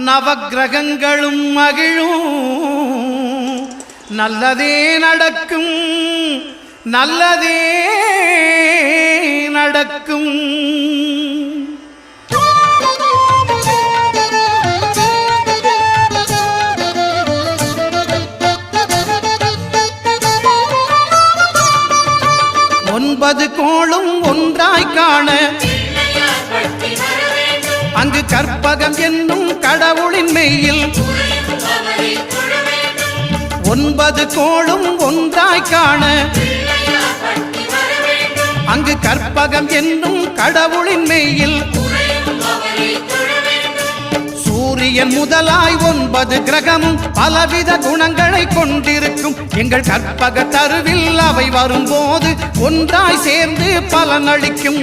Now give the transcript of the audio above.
நவக்கிரகங்களும் மகிழும், நல்லதே நடக்கும், நல்லதே நடக்கும். ஒன்பது கோளும் ஒன்றாய் காண அங்கு கற்பகம் என்னும் கடவுளின் மெய்யில் ஒன்பது கோளும் ஒன்றாய் காண அங்கு கற்பகம் என்னும் கடவுளின் மெய்யில் சூரியன் முதலாய் 9 கிரகமும் பலவித குணங்களை கொண்டிருக்கும். எங்கள் கற்பக தருவில் அவை வரும்போது ஒன்றாய் சேர்ந்து பலனளிக்கும்.